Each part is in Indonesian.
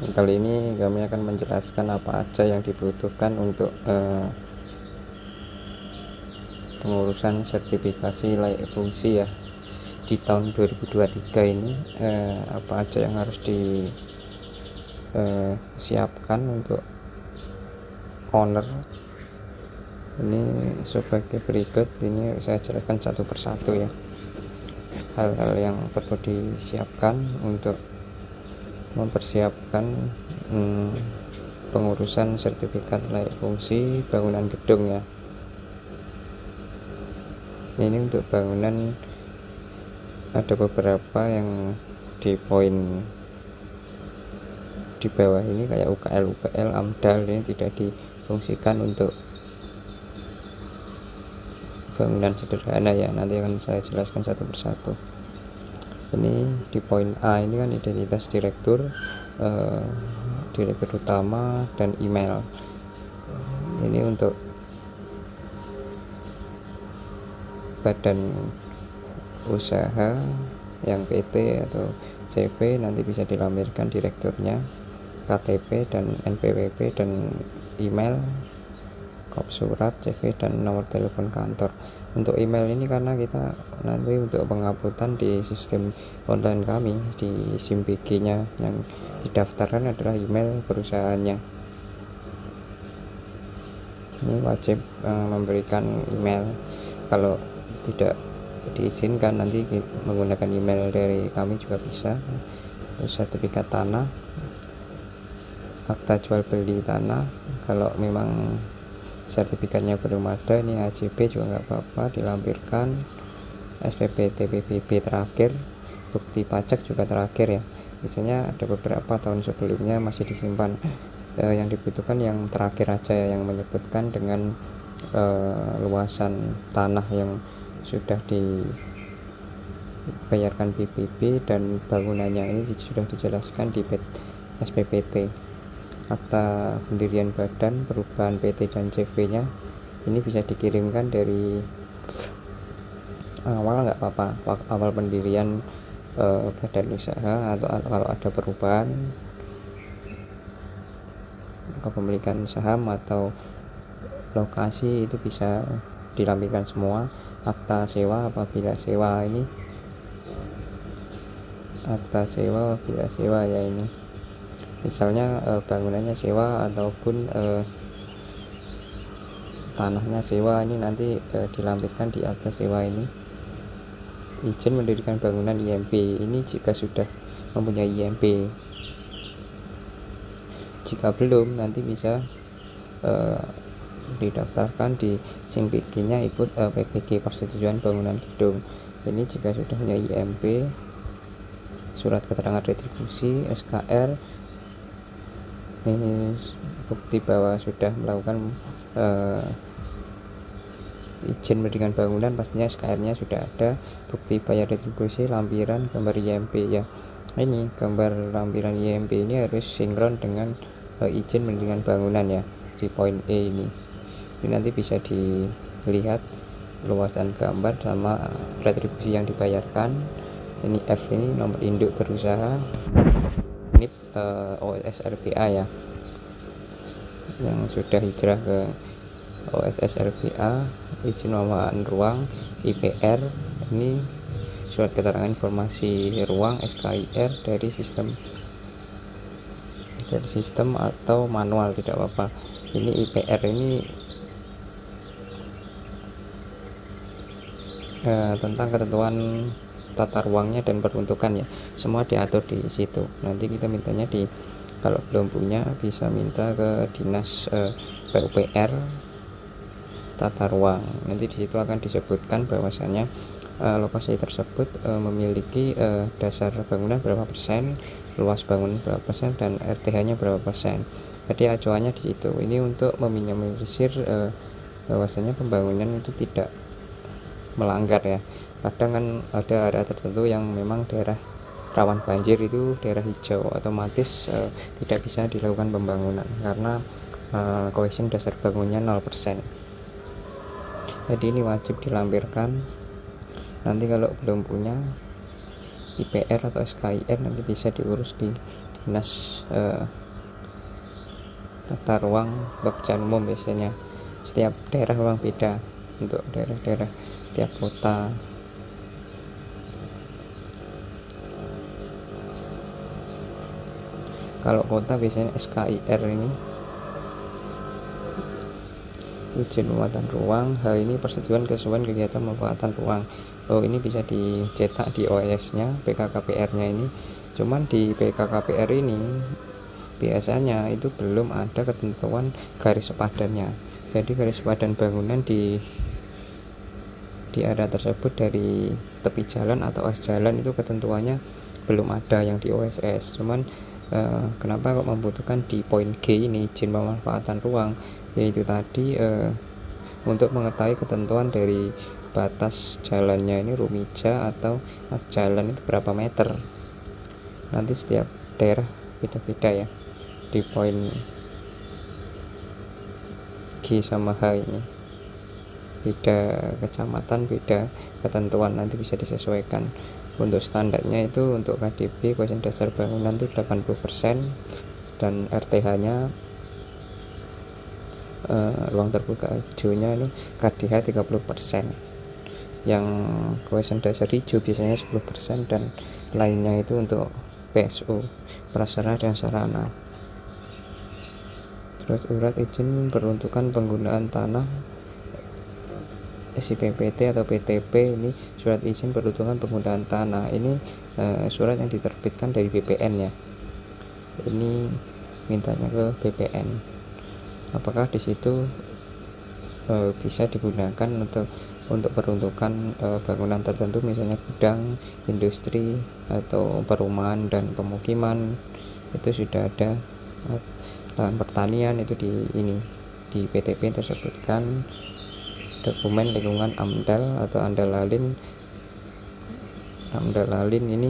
Kali ini kami akan menjelaskan apa aja yang dibutuhkan untuk pengurusan sertifikasi layak fungsi ya di tahun 2023 ini. Apa aja yang harus disiapkan untuk owner ini sebagai berikut. Ini saya jelaskan satu persatu ya, hal-hal yang perlu disiapkan untuk mempersiapkan pengurusan sertifikat layak fungsi bangunan gedung ya. Ini untuk bangunan ada beberapa yang di poin di bawah ini kayak UKL, UPL, AMDAL ini tidak difungsikan untuk bangunan sederhana ya. Nanti akan saya jelaskan satu persatu. Ini di poin A ini kan identitas direktur, direktur utama dan email. Ini untuk badan usaha yang PT atau CV nanti bisa dilampirkan direkturnya, KTP dan NPWP dan email, kop surat, CV dan nomor telepon kantor. Untuk email ini karena kita nanti untuk penguploadan di sistem online kami di SIMPG nya yang didaftarkan adalah email perusahaannya. Ini wajib memberikan email. Kalau tidak diizinkan nanti menggunakan email dari kami juga bisa. Sertifikat tanah, akta jual beli tanah, kalau memang sertifikatnya belum ada, ini HJB juga nggak apa-apa dilampirkan. SPP TPBB terakhir, bukti pajak juga terakhir ya. Biasanya ada beberapa tahun sebelumnya masih disimpan. Yang dibutuhkan yang terakhir aja ya, yang menyebutkan dengan luasan tanah yang sudah dibayarkan PBB dan bangunannya ini sudah dijelaskan di SPPT. Akta pendirian badan, perubahan PT dan CV nya ini bisa dikirimkan dari awal, nggak apa-apa, awal pendirian badan usaha, atau kalau ada perubahan kepemilikan saham atau lokasi itu bisa dilampirkan semua. Akta sewa apabila sewa, ini akta sewa apabila sewa ya, ini misalnya bangunannya sewa ataupun tanahnya sewa, ini nanti dilampirkan di akta sewa ini. Izin mendirikan bangunan IMB, ini jika sudah mempunyai IMB. Jika belum, nanti bisa didaftarkan di SIMPG nya ikut PPG, persetujuan bangunan gedung. Ini jika sudah punya IMB, surat keterangan retribusi, SKR, ini bukti bahwa sudah melakukan izin mendirikan bangunan, pastinya SKR-nya sudah ada, bukti bayar retribusi, lampiran, gambar IMB ya. Ini gambar lampiran IMB ini harus sinkron dengan izin mendirikan bangunan ya, di poin E ini. Ini nanti bisa dilihat luasan gambar sama retribusi yang dibayarkan. Ini F ini nomor induk berusaha, ini OSS RBA ya, yang sudah hijrah ke OSS RBA, izin pemanfaatan ruang, IPR, ini surat keterangan informasi ruang, SKIR dari sistem atau manual, tidak apa-apa. Ini IPR ini tentang ketentuan tata ruangnya dan peruntukan ya, semua diatur di situ. Nanti kita mintanya kalau belum punya bisa minta ke dinas PUPR tata ruang. Nanti di situ akan disebutkan bahwasannya lokasi tersebut memiliki dasar bangunan berapa persen, luas bangunan berapa persen, dan RTH-nya berapa persen. Jadi acuannya di situ. Ini untuk meminimalisir bahwasanya pembangunan itu tidak melanggar ya. Kadang kan ada area tertentu yang memang daerah rawan banjir, itu daerah hijau, otomatis tidak bisa dilakukan pembangunan karena cohesion dasar bangunnya 0%. Jadi ini wajib dilampirkan. Nanti kalau belum punya IPR atau SKIR nanti bisa diurus di dinas tata ruang pekerjaan umum. Biasanya setiap daerah memang beda untuk daerah-daerah tiap kota. Kalau kota biasanya SKIR ini izin pemanfaatan ruang. Hal ini persetujuan kesesuaian kegiatan pemanfaatan ruang. Ini bisa dicetak di OS nya PKKPR nya ini. Cuman di PKKPR ini biasanya itu belum ada ketentuan garis sepadannya. Jadi garis sepadan bangunan di area tersebut dari tepi jalan atau as jalan itu ketentuannya belum ada yang di OSS. Cuman kenapa kok membutuhkan di poin G ini izin pemanfaatan ruang, yaitu tadi untuk mengetahui ketentuan dari batas jalannya ini rumija atau as jalan itu berapa meter. Nanti setiap daerah beda-beda ya di poin G sama H ini, beda kecamatan beda ketentuan, nanti bisa disesuaikan. Untuk standarnya itu untuk KDB kawasan dasar bangunan itu 80% dan RTH nya ruang terbuka hijaunya ini KDH 30%. Yang kawasan dasar hijau biasanya 10% dan lainnya itu untuk PSU, prasarana dan sarana. Terus surat izin peruntukan penggunaan tanah SIPPT atau PTP, ini surat izin peruntukan penggunaan tanah. Ini surat yang diterbitkan dari BPN ya. Ini mintanya ke BPN. Apakah di situ bisa digunakan untuk peruntukan bangunan tertentu, misalnya gudang, industri atau perumahan dan pemukiman. Itu sudah ada lahan pertanian itu di PTP tersebutkan dokumen lingkungan AMDAL atau AMDALALIN ini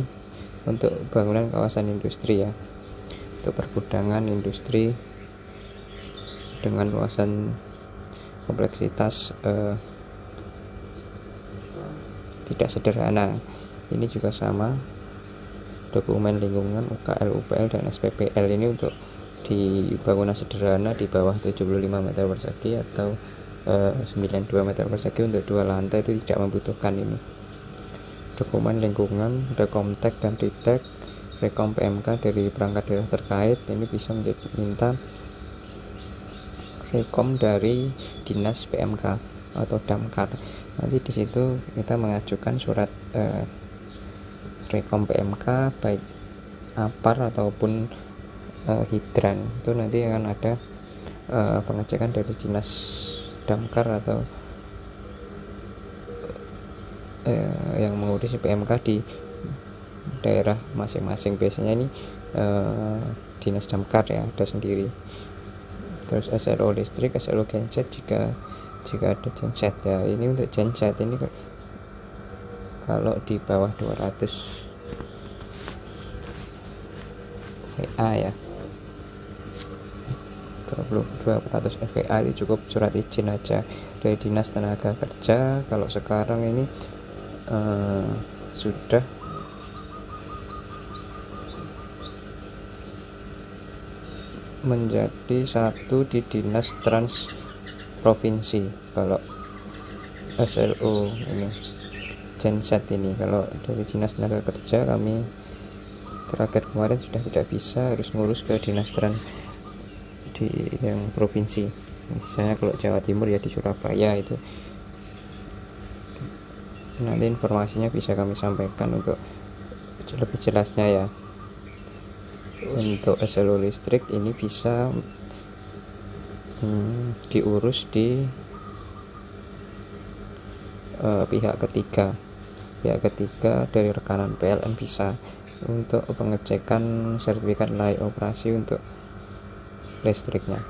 untuk bangunan kawasan industri ya, untuk pergudangan industri dengan luasan kompleksitas tidak sederhana. Ini juga sama, dokumen lingkungan UKL, UPL dan SPPL ini untuk di bangunan sederhana di bawah 75 meter persegi atau 92 meter persegi untuk 2 lantai itu tidak membutuhkan ini. Dokumen lingkungan, Rekomtek dan Ritek, Rekom PMK dari perangkat daerah terkait ini bisa minta rekom dari dinas PMK atau damkar. Nanti di situ kita mengajukan surat rekom PMK baik APAR ataupun hidran. Itu nanti akan ada pengecekan dari dinas damkar atau yang mengurusi PMK di daerah masing-masing. Biasanya ini dinas damkar ya ada sendiri. Terus SLO listrik, SLO genset jika ada genset ya. Ini untuk genset ini kalau di bawah 200 VA ya, 200 VA itu cukup surat izin aja dari dinas tenaga kerja. Kalau sekarang ini sudah menjadi satu di dinas trans provinsi. Kalau SLO ini genset ini, kalau dari dinas tenaga kerja kami terakhir kemarin sudah tidak bisa, harus ngurus ke dinas trans di yang provinsi. Misalnya kalau Jawa Timur ya di Surabaya itu. Nanti informasinya bisa kami sampaikan untuk lebih jelasnya ya. Untuk SLO listrik ini bisa diurus di pihak ketiga dari rekanan PLN bisa untuk pengecekan sertifikat layak operasi untuk listriknya.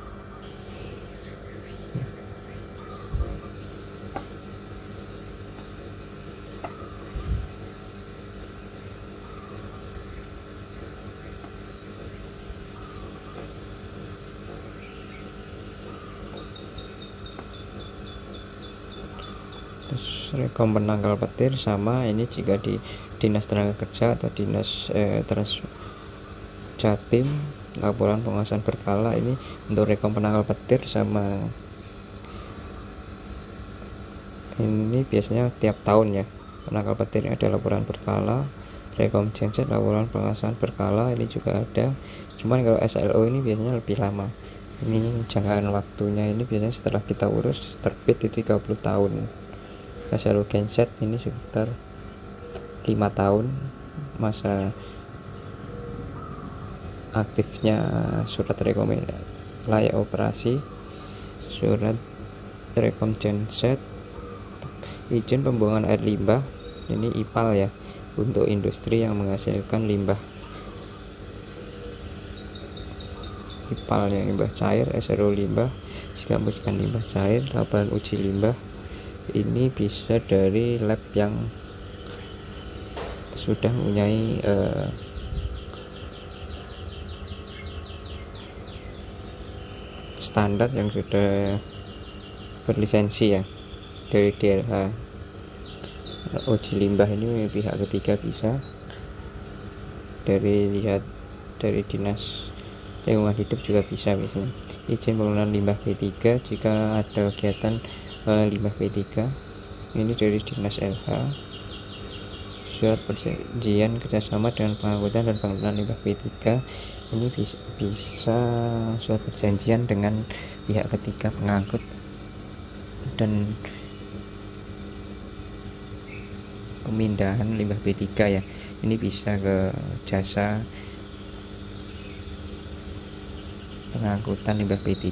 Terus rekom penangkal petir. Sama ini jika di Dinas Tenaga Kerja atau Dinas Jatim, laporan pengawasan berkala ini untuk rekom penangkal petir. Sama ini biasanya tiap tahun ya, penangkal petir ada laporan berkala. Rekom genset laporan pengawasan berkala ini juga ada, cuman kalau SLO ini biasanya lebih lama. Ini jangkaan waktunya ini biasanya setelah kita urus terbit itu 30 tahun. SLO genset ini sekitar 5 tahun masa aktifnya surat rekomendasi layak operasi. Surat rekom genset, izin pembuangan air limbah, ini IPAL ya, untuk industri yang menghasilkan limbah. IPAL yang limbah cair, SRO limbah jika membersihkan limbah cair. Laporan uji limbah ini bisa dari lab yang sudah mempunyai standar yang sudah berlisensi ya, dari DLH. Uji limbah ini pihak ketiga bisa dari Dinas Lingkungan Hidup juga bisa misalnya. Izin penggunaan limbah P3 jika ada kegiatan limbah P3 ini dari Dinas LH. Surat perjanjian kerjasama dengan pengangkutan dan pengelolaan limbah P3 ini bisa surat perjanjian dengan pihak ketiga pengangkut dan pemindahan limbah P3 ya. Ini bisa ke jasa pengangkutan limbah P3.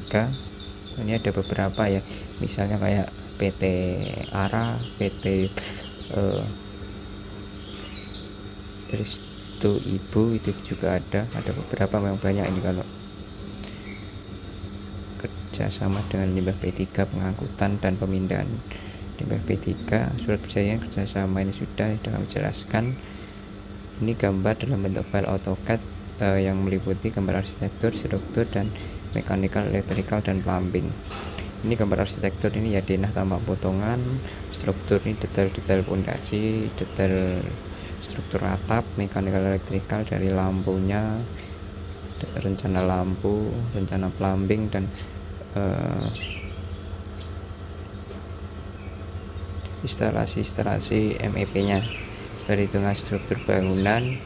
Ini ada beberapa ya, misalnya kayak PT ARA, PT Restu Ibu itu juga ada beberapa, memang banyak ini kalau kerjasama dengan limbah P3 pengangkutan dan pemindahan limbah P3. Surat perjanjian kerjasama ini sudah kami jelaskan. Ini gambar dalam bentuk file AutoCAD yang meliputi gambar arsitektur, struktur, dan mechanical, electrical, dan plumbing. Ini gambar arsitektur ini ya denah tambah potongan, struktur ini detail-detail fondasi, detail struktur atap, mechanical, electrical dari lampunya, rencana lampu, rencana plumbing, dan instalasi MEP-nya. Perhitungan struktur bangunan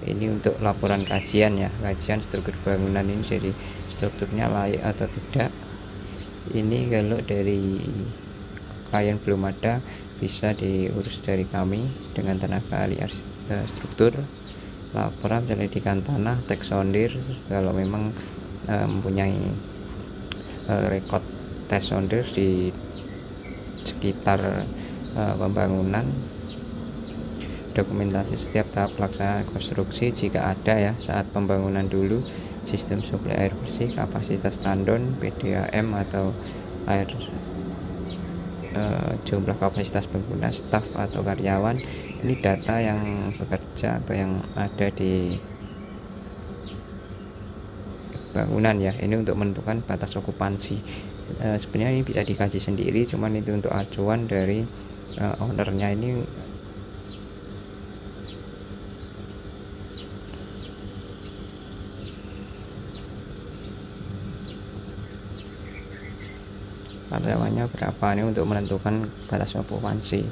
ini untuk laporan kajian ya, kajian struktur bangunan ini jadi strukturnya layak atau tidak. Ini kalau dari klien belum ada, bisa diurus dari kami dengan tenaga ahli struktur. Laporan penyelidikan tanah, teksondir kalau memang mempunyai rekod tes sondir di sekitar pembangunan. Dokumentasi setiap tahap pelaksanaan konstruksi jika ada ya, saat pembangunan dulu, sistem suplai air bersih, kapasitas tandon, PDAM atau air, jumlah kapasitas pengguna, staf atau karyawan. Ini data yang bekerja atau yang ada di bangunan ya. Ini untuk menentukan batas okupansi. Sebenarnya ini bisa dikaji sendiri, cuman itu untuk acuan dari ownernya. Ini karyawannya berapa, ini untuk menentukan batas okupansi.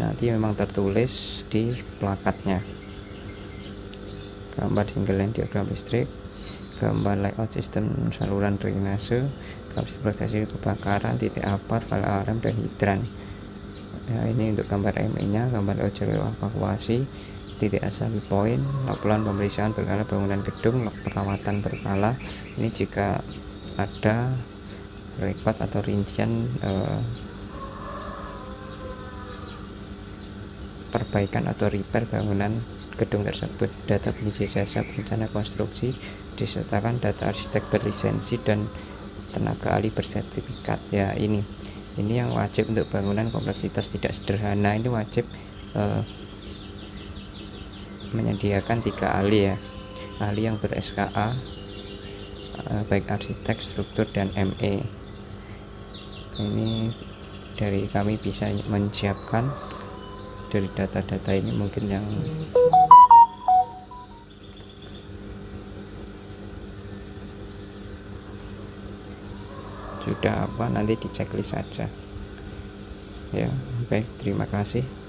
Nanti memang tertulis di plakatnya. Gambar single line diagram listrik, gambar layout sistem saluran drainase, kapasitas proteksi kebakaran, titik apar, file alarm, dan hidran. Ya, ini untuk gambar ME-nya, gambar jalur evakuasi, titik assembly point, laporan pemeriksaan berkala bangunan gedung, perawatan berkala. Ini jika ada rekod atau rincian perbaikan atau repair bangunan gedung tersebut. Data penyedia jasa perencana konstruksi disertakan data arsitek berlisensi dan tenaga ahli bersertifikat ya. Ini yang wajib untuk bangunan kompleksitas tidak sederhana. Ini wajib menyediakan 3 ahli ya, ahli yang ber-SKA baik arsitek, struktur, dan ME. Ini dari kami bisa menyiapkan dari data-data ini. Mungkin yang sudah apa nanti di checklist saja ya. Baik, terima kasih.